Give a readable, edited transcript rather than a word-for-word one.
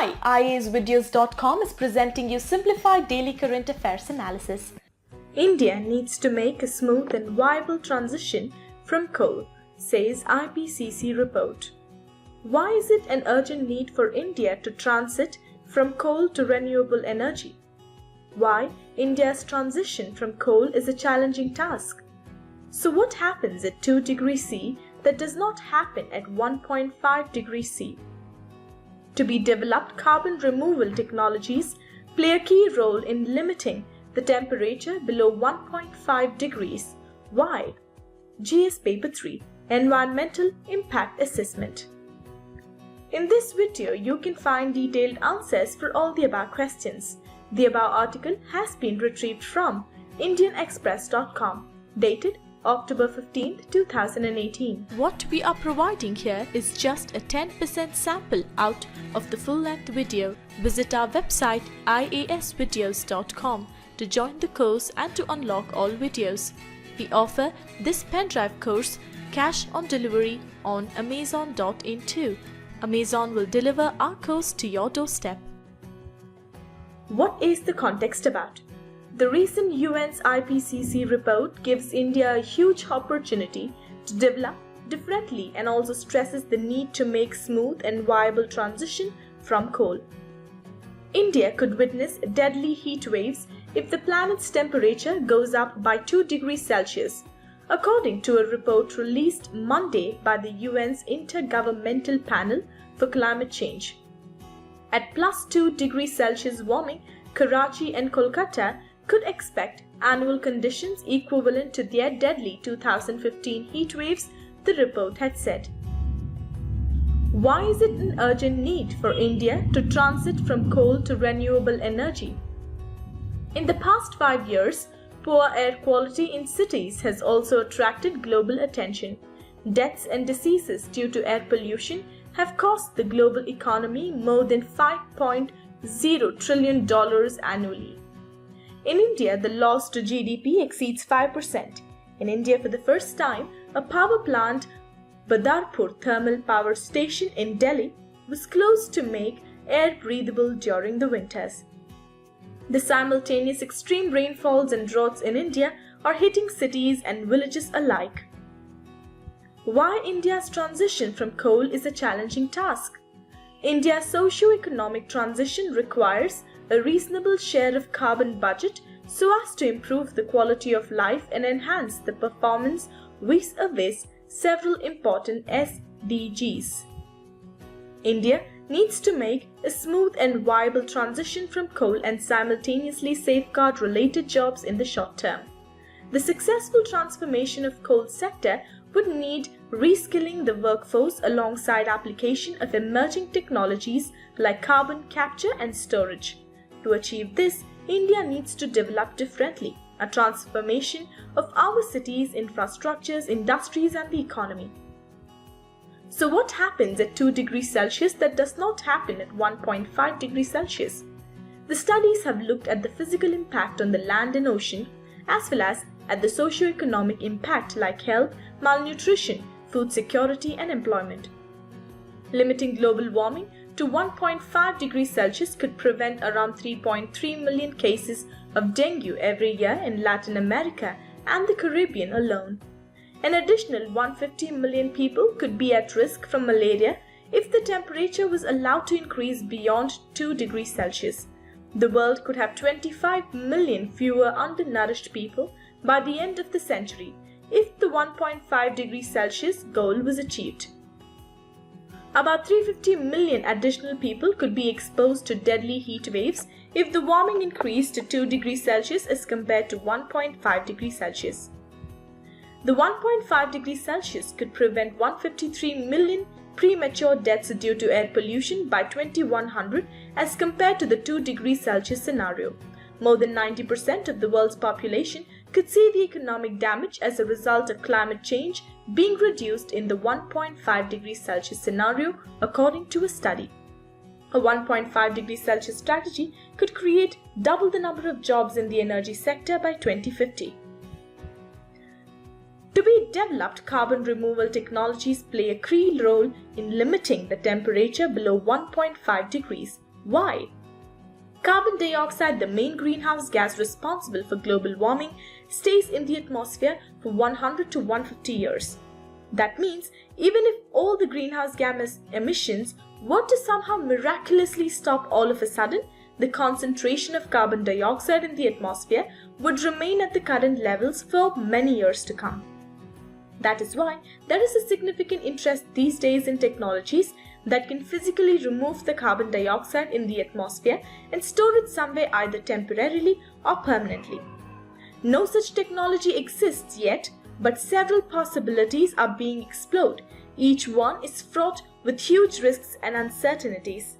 Hi, IASvideos.com is presenting you simplified daily current affairs analysis. India needs to make a smooth and viable transition from coal, says IPCC report. Why is it an urgent need for India to transit from coal to renewable energy? Why India's transition from coal is a challenging task? So what happens at 2 degrees C that does not happen at 1.5 degrees C? To be developed, carbon removal technologies play a key role in limiting the temperature below 1.5 degrees. Why? GS Paper 3 Environmental Impact Assessment. In this video, you can find detailed answers for all the above questions. The above article has been retrieved from indianexpress.com, dated October 15, 2018. What we are providing here is just a 10% sample out of the full-length video. Visit our website iasvideos.com to join the course and to unlock all videos. We offer this pen drive course cash on delivery on Amazon.in too. Amazon will deliver our course to your doorstep. What is the context about? The recent UN's IPCC report gives India a huge opportunity to develop differently and also stresses the need to make smooth and viable transition from coal. India could witness deadly heat waves if the planet's temperature goes up by 2 degrees Celsius, according to a report released Monday by the UN's Intergovernmental Panel for Climate Change. At plus 2 degrees Celsius warming, Karachi and Kolkata could expect annual conditions equivalent to their deadly 2015 heat waves, the report had said. Why is it an urgent need for India to transit from coal to renewable energy? In the past 5 years, poor air quality in cities has also attracted global attention. Deaths and diseases due to air pollution have cost the global economy more than $5.0 trillion annually. In India, the loss to GDP exceeds 5%. In India, for the first time, a power plant, Badarpur Thermal Power Station in Delhi, was closed to make air breathable during the winters. The simultaneous extreme rainfalls and droughts in India are hitting cities and villages alike. Why India's transition from coal is a challenging task? India's socio-economic transition requires a reasonable share of carbon budget so as to improve the quality of life and enhance the performance vis-a-vis several important SDGs. India needs to make a smooth and viable transition from coal and simultaneously safeguard related jobs in the short term. The successful transformation of coal sector would need reskilling the workforce alongside application of emerging technologies like carbon capture and storage. To achieve this, India needs to develop differently, a transformation of our cities, infrastructures, industries and the economy. So what happens at 2 degrees Celsius that does not happen at 1.5 degrees Celsius? The studies have looked at the physical impact on the land and ocean, as well as at the socio-economic impact like health, malnutrition, food security and employment. Limiting global warming to 1.5 degrees Celsius could prevent around 3.3 million cases of dengue every year in Latin America and the Caribbean alone. An additional 150 million people could be at risk from malaria if the temperature was allowed to increase beyond 2 degrees Celsius. The world could have 25 million fewer undernourished people by the end of the century if the 1.5 degrees Celsius goal was achieved. About 350 million additional people could be exposed to deadly heat waves if the warming increased to 2 degrees Celsius as compared to 1.5 degrees Celsius. The 1.5 degrees Celsius could prevent 153 million premature deaths due to air pollution by 2100 as compared to the 2 degrees Celsius scenario. More than 90% of the world's population could see the economic damage as a result of climate change being reduced in the 1.5 degrees Celsius scenario, according to a study. A 1.5 degrees Celsius strategy could create double the number of jobs in the energy sector by 2050. To be developed, carbon removal technologies play a key role in limiting the temperature below 1.5 degrees. Why? Carbon dioxide, the main greenhouse gas responsible for global warming, stays in the atmosphere for 100 to 150 years. That means even if all the greenhouse gas emissions were to somehow miraculously stop all of a sudden, the concentration of carbon dioxide in the atmosphere would remain at the current levels for many years to come. That is why there is a significant interest these days in technologies that can physically remove the carbon dioxide in the atmosphere and store it somewhere either temporarily or permanently. No such technology exists yet, but several possibilities are being explored. Each one is fraught with huge risks and uncertainties.